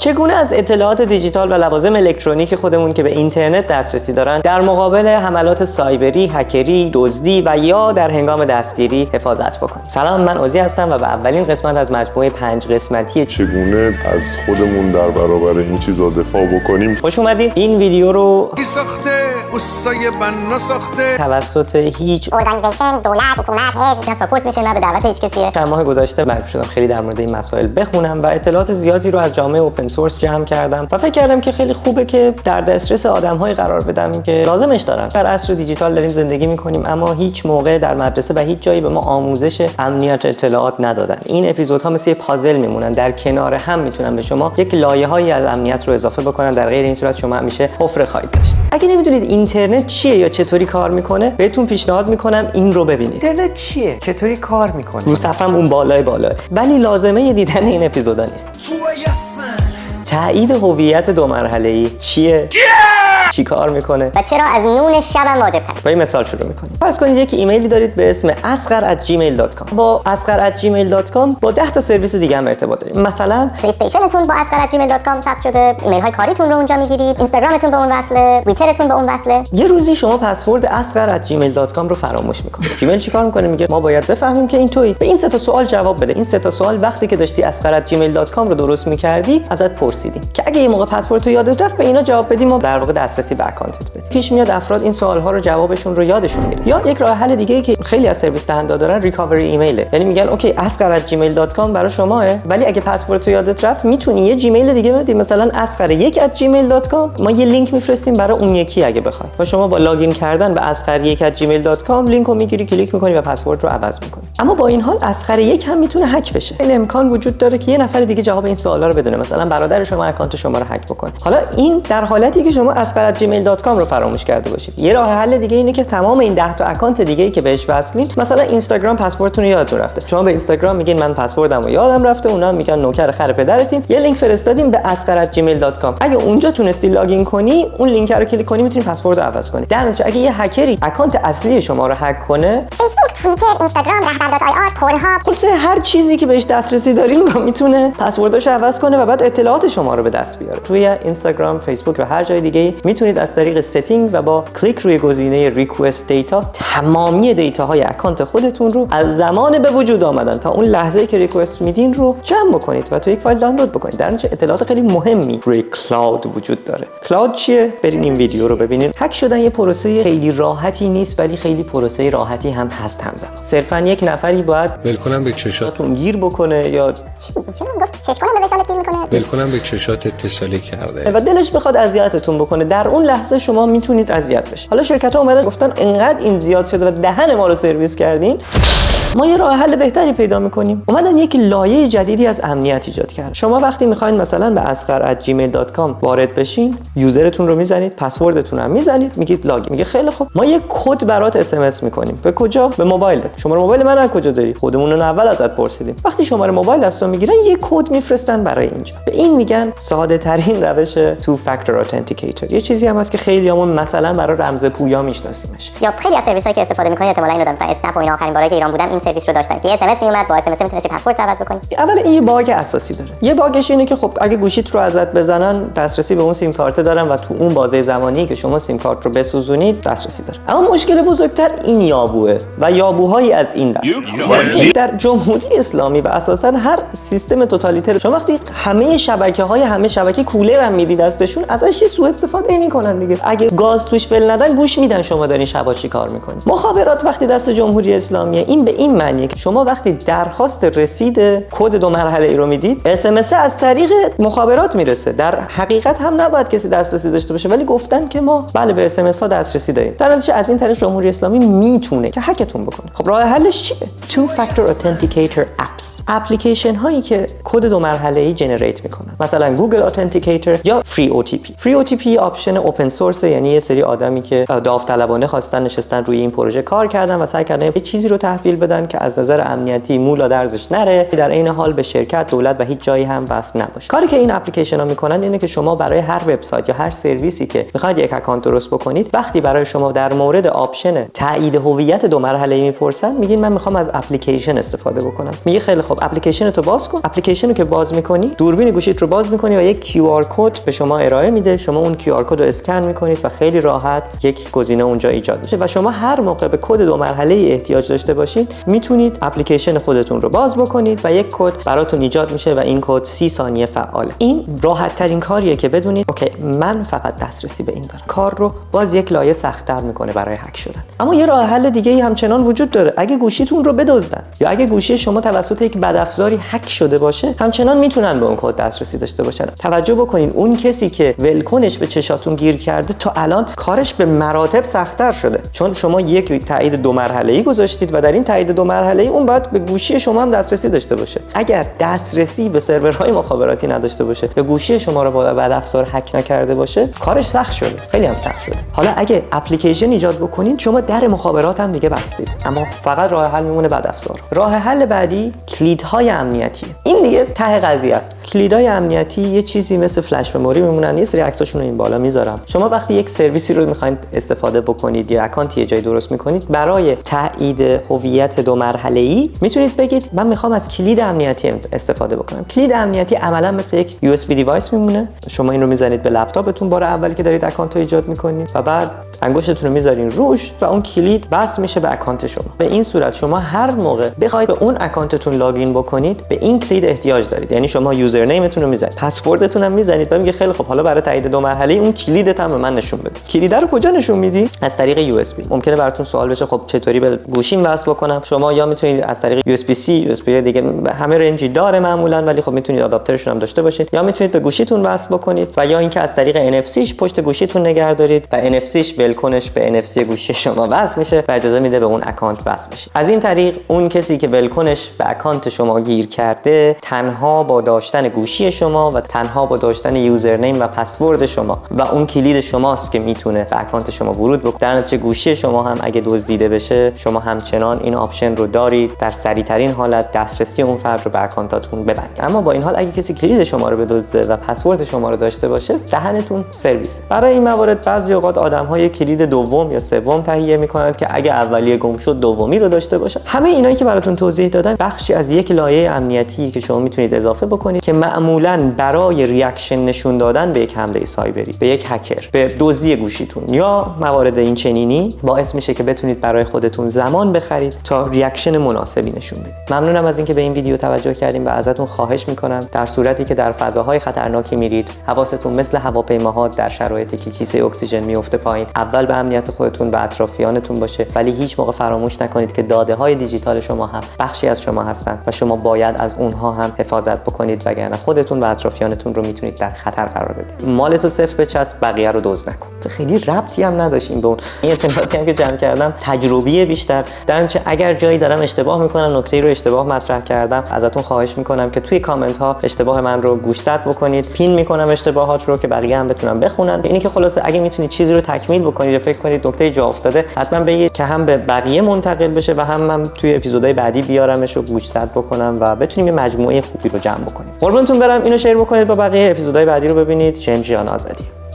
چگونه از اطلاعات دیجیتال و لوازم الکترونیک خودمون که به اینترنت دسترسی دارن در مقابل حملات سایبری، هکری، دزدی و یا در هنگام دستگیری حفاظت بکنیم. سلام، من عزی هستم و به اولین قسمت از مجموعه 5 قسمتی چگونه از خودمون در برابر این چیزا دفاع بکنیم خوش اومدید. این ویدیو رو ساخته توسط هیچ ارگانیزیشن، دولت، حکومت، حزب ساپورت میشه، نه به دعوت هیچ کسیه. چند ماه گذشته مجبور شدم خیلی در مورد این مسائل بخونم و اطلاعات زیادی رو از جامعه اوپن سورس جمع کردم و فکر کردم که خیلی خوبه که در دسترس آدم‌های قرار بدم که لازمش دارن. در عصر دیجیتال داریم زندگی می‌کنیم، اما هیچ موقع در مدرسه و هیچ جایی به ما آموزش امنیت اطلاعات ندادن. این اپیزودها مثل پازل میمونن، در کنار هم میتونن به شما یک لایه‌هایی از امنیت رو اضافه بکنن. در غیر این صورت شما همیشه حفره خواهید داشت. اگه نمیدونید اینترنت چیه یا چطوری کار میکنه، بهتون پیشنهاد میکنم این رو ببینید. اینترنت چیه؟ چطوری کار میکنه؟ رو صفحم اون بالای ولی لازمه دیدن این اپیزودا نیست. تایید هویت 2 مرحله‌ای چیه؟ چی کار میکنه و چرا از نون شبم واجب تره؟ با این مثال شروع میکنیم. فرض کنید یک ایمیلی دارید به اسم asghar@gmail.com. با asghar@gmail.com با 10 تا سرویس دیگه هم ارتباط دارید. مثلا پلی استیشنتون با asghar@gmail.com ثبت شده، ایمیل های کاریتون رو اونجا میگیرید، اینستاگرامتون به اون وصله، توییترتون به اون وصله. یه روزی شما پسورد asghar@gmail.com رو فراموش میکنید. جیمیل چیکار میکنه؟ میگه ما باید بفهمیم که این تویی. به این 3 تا سوال جواب بده. این 3 تا سوال وقتی که داشتی asghar@gmail.com رو درست میکردی ازت پرسیدیم که اگه یه موقع پسورد تو یادت رفت به اینا جواب بدیم و در واقع دسترسی به اکانتت بدیم. پیش میاد افراد این سوال‌ها رو جوابشون رو یادشون میره. یا یک راه حل دیگه‌ای که خیلی از سرویس دهنده دارن ریکاوری ایمیله. یعنی میگن اوکی asghar@gmail.com برای شماه، ولی اگه پسورد تو یادت رفت میتونی یه جیمیل دیگه بدی، مثلا asghar1@gmail.com. ما یه لینک میفرستیم برای اون یکی اگه بخوای. و شما با لاگین کردن به asghar1@gmail.com لینک رو میگیری، کلیک میکنی و پسورد رو عوض میکنی. اما با این حال asghar1 هم میتونه هک بشه. این امکان وجود داره که یه نفر دیگه جواب این سوالا رو بدونه، مثلا برادر شما اکانت شما رو هک بکنه. حالا این در حالتی که شما asghar@gmail.com رو فراموش کرده باشید. یه راه حل دیگه اینه که تمام این 10 تا اکانت دیگه‌ای که بهش وصلین، مثلا اینستاگرام پسوردتون رو یادتون رفته، شما به اینستاگرام میگین من پسوردم رو یادم رفته، اونا میگن نوکر خر پدرتیم، یه لینک فرستادیم به asghar@gmail.com. اگه اونجا تونستی لاگین کنی، اون لینک رو کلیک کنی، میتونی پسورد رو عوض کنی. در نتیجه اگه یه هکری اکانت اصلی شما رو هک کنه، فیسبوک، توییتر، اینستاگرام، رهبر.ir، پورنهاب، خلاصه هر چیزی که بهش دسترسی دارین رو میتونه پسوردش عوض کنه و بعد اطلاعات شما رو به دست بیاره. توی اینستاگرام، فیسبوک و هر جای دیگه میتونید از طریق ستینگ و با کلیک روی گزینه ریکوست دیتا تمامی دیتاهای اکانت خودتون رو از زمان به وجود آمدن تا اون لحظه‌ای که ریکوست میدین رو جمع بکنید و تو یک فایل دانلود بکنید. در نتیجه اطلاعات خیلی مهمی روی کلاود وجود داره. کلاود چیه؟ برین این ویدیو رو ببینید. هک شدن یه پروسه خیلی راحتی نیست، ولی خیلی پروسه راحتی هم هست همزمان. صرفاً یک نفری باید ولکنم به چشاتون گیر بکنه یا چی گفت چش کنم به وشالت گیر میکنه، ولکنم به چشات اتصالی کرده و دلش بخواد اذیتتون بکنه. در اون لحظه شما میتونید اذیت بشید. حالا شرکت‌ها اومدن گفتن انقدر این زیاد شده و دهن ما رو سرویس کردین، ما یه راه حل بهتری پیدا میکنیم. اومدن یک لایه جدیدی از امنیت ایجاد کردن. شما وقتی میخواین مثلا به asghar@gmail.com وارد بشین، یوزرتون رو میزنید، پسوردتون هم میزنید، میگید لاگین. میگه خیلی خوب، ما یک کد برات اس میکنیم. به کجا؟ به موبایلت. شماره موبایل من از کجا داری؟ خودمون رو اول ازت پرسیدیم. وقتی شماره موبایل هستو میگیرن، یک کد میفرستن برای اینجا. به این میگن ساده ترین روش تو فاکتور اتنتیکیتور. یه چیزی هم هست که خیلیامون مثلا برای رمز پویا میشناسیمش. یا خیلی از سرویسایی که استفاده میکنید احتمالاً اینو دارن، مثلا اسنپ و اینا آخرین باری که ایران بودم این سرویس رو داشتن که اس میومد، با اس میتونستی پسورد عوض بکنی. اول این یه باگ اساسی داره. یه باگش اینه که خب اگه گوشیت رو ازت بزنن، دسترسی به اون سیم کارت دارن و تو اون بازه زمانی که شما سیم کارت رو بسوزونید دسترسی داره. اما مشکل بزرگتر این یابوه و یابوهایی از این دست. در جمهوری اسلامی و اساسا هر سیستم توتالیتر، شما وقتی همه شبکه کولر هم میدی دستشون، ازش یه سوء استفاده میکنن دیگه. اگه گاز توش ول ندن، گوش میدن شما دارین شبا چی کار میکنید. مخابرات وقتی دست جمهوری اسلامیه، این به این معنیه که شما وقتی درخواست رسید کد 2 مرحله‌ای رو میدید، اس از طریق مخابرات میرسه. در حقیقت هم نباید کسی دسترسی داشته باشه، ولی گفتن که ما بله به اس ها دسترسی داریم. در نتیجه از این طریق جمهوری اسلامی میتونه که هکتون بکنه. خب راه حلش چیه؟ Two Factor Authenticator Apps. اپلیکیشن هایی که کد 2 مرحله‌ای جنریت میکنن، مثلا گوگل Authenticator یا Free OTP. Free OTP آپشن اپلیکیشن اوپن سورس، یعنی یه سری آدمی که داوطلبانه خواستن نشستن روی این پروژه کار کردن و سعی کردن یه چیزی رو تحویل بدن که از نظر امنیتی مولا درزش نره، در عین حال به شرکت، دولت و هیچ جایی هم وصل نباشه. کاری که این اپلیکیشن ها میکنن اینه که شما برای هر وبسایت یا هر سرویسی که میخواید یک اکانت درست بکنید، وقتی برای شما در مورد آپشن تایید هویت دو مرحله‌ای میپرسن، میگین من میخوام از اپلیکیشن استفاده بکنم. میگه خیلی خوب، اپلیکیشن تو باز کن. اپلیکیشن رو که باز میکنی، دوربین گوشیت رو باز میکنی و یک QR کد به شما ارائه میده. شما اون QR کد رو اسکن میکنید و خیلی راحت یک گزینه اونجا ایجاد میشه و شما هر موقع به کد دو مرحله‌ای احتیاج داشته باشید، میتونید اپلیکیشن خودتون رو باز بکنید و یک کد براتون ایجاد میشه و این کد 30 ثانیه فعاله. این راحت ترین کاریه که بدونید اوکی من فقط دسترسی به این دارم. کار رو باز یک لایه سخت‌تر میکنه برای هک شدن. اما یه راه حل دیگه ای همچنان وجود داره. اگه گوشیتون رو بدزدن یا اگه گوشی شما توسط یک بدافزاری هک شده باشه، همچنان میتونن به اون کد دسترسی داشته باشن. توجه بکنین اون کسی که ولکنش به چشاتون گیر کرده تا الان کارش به مراتب سخت‌تر شده، چون شما یک تایید دو مرحله‌ای گذاشتید و در این تایید دو مرحله‌ای اون باید به گوشی شما هم دسترسی داشته باشه. اگر دسترسی به سرورهای مخابراتی نداشته باشه یا گوشی شما رو با بدافزار هک نکرده باشه، کارش سخت شده، خیلی هم سخت شده. حالا اگه اپلیکیشن ایجاد بکنید، شما در مخابرات هم دیگه بستید، اما فقط راه حل میمونه بدافزار. راه حل بعدی کلیدهای امنیتی. این دیگه ته قضیه است. کلیدهای امنیتی یه چیزی مثل فلش مموری میمونن. یه سری عکساشون رو این بالا میذارم. شما وقتی یک سرویسی رو میخواید استفاده بکنید یا اکانتی یه جای درست میکنید، برای تایید هویت دو مرحله‌ای میتونید بگید من میخوام از کلید امنیتی استفاده بکنم. کلید امنیتی عملا مثل یک USB دیوایس میمونه. شما این رو میزنید به لپتاپتون بار اولی که دارید اکانت رو ایجاد میکنید و بعد انگشتتون رو میذارین روش و اون کلید بس میشه به اکانت شما. به این صورت شما هر موقع بخواید به اون اکانتتون لاگین بکنید، به این کلید احتیاج دارید. یعنی شما یوزرنیمتون رو میذارید، پسوردتون هم میزنید و میگه خیلی خب حالا برای تایید دو مرحله‌ای اون کلیدت هم به من نشون بده. کلید رو کجا نشون میدی؟ از طریق USB. ممکنه براتون سوال بشه خب چطوری به گوشیم وصل بکنم؟ شما یا میتونید از طریق USB-C، USB دیگه همه رنجی داره معمولا، ولی خب میتونید آداپترشون هم داشته باشید، یا میتونید به گوشیتون وصل بکنید و یا اینکه از طریق NFC پشت گوشیتون نگه دارید و NFC ولکنش به NFC گوشی شما وصل میشه و اجازه میده به اون اکانت وصل بشه. از این طریق اون کسی که ولکنش به اکانت شما گیر کرده، تنها با داشتن گوشی شما و تنها با داشتن یوزرنیم و پسورد شما و اون کلید شماست که میتونه به اکانت شما ورود بکنه. در نتیجه گوشی شما هم اگه دزدیده بشه، شما همچنان این آپشن رو دارید در سریع ترین حالت دسترسی اون فرد رو به اکانتاتون ببندید. اما با این حال اگه کسی کلید شما رو بدزده و پسورد شما رو داشته باشه، دهنتون سرویس. برای این موارد بعضی اوقات آدم‌ها کلید دوم یا سوم تهیه می‌کنند که اگه اولیه گم شد دومی رو داشته باشه. همه اینایی که براتون توضیح دادم بخشی از یک لایه امنیتی که شما میتونید اضافه بکنید که معمولاً برای ریاکشن نشون دادن به یک حمله سایبری، به یک هکر، به دزدی گوشیتون یا موارد این چنینی باعث میشه که بتونید برای خودتون زمان بخرید تا ریاکشن مناسبی نشون بدید. ممنونم از اینکه به این ویدیو توجه کردین و ازتون خواهش میکنم در صورتی که در فضاهای خطرناکی میرید، حواستون مثل هواپیماها در شرایطی که کیسه اکسیژن میفته پایین، اول به امنیت خودتون و اطرافیانتون باشه، ولی هیچ موقع فراموش نکنید که داده‌های دیجیتال شما هم بخشی از شما هستند و شما باید از اونها هم حفاظت بکنید، وگرنه خودتون و اطرافیانتون رو میتونید در خطر قرار بدید. مالتو صفر بچسب، بقیه رو دزد نکن. خیلی ربطی هم نداشتیم به اون. این اطلاعاتی هم که جمع کردم تجربیه بیشتر. در نتیجه اگر جایی دارم اشتباه میکنم، نکته‌ای رو اشتباه مطرح کردم، ازتون خواهش میکنم که توی کامنت ها اشتباه من رو گوشزد بکنید. پین میکنم اشتباهات رو که بقیه هم بتونن بخونن. اینی که خلاصه اگه میتونید چیزی رو تکمیل بکنید یا فکر کنید نکته جا افتاده، حتما بگید که هم به بقیه منتقل بشه و هم من توی اپیزودهای بعدی بیارمش و گوشزد بکنم و بتونیم یه مجموعه خوبی رو جمع بکنیم. قربونتون برم، اینو شیر بکنید با بقیه، اپیزودهای بعدی رو ببینید. جان آزادی.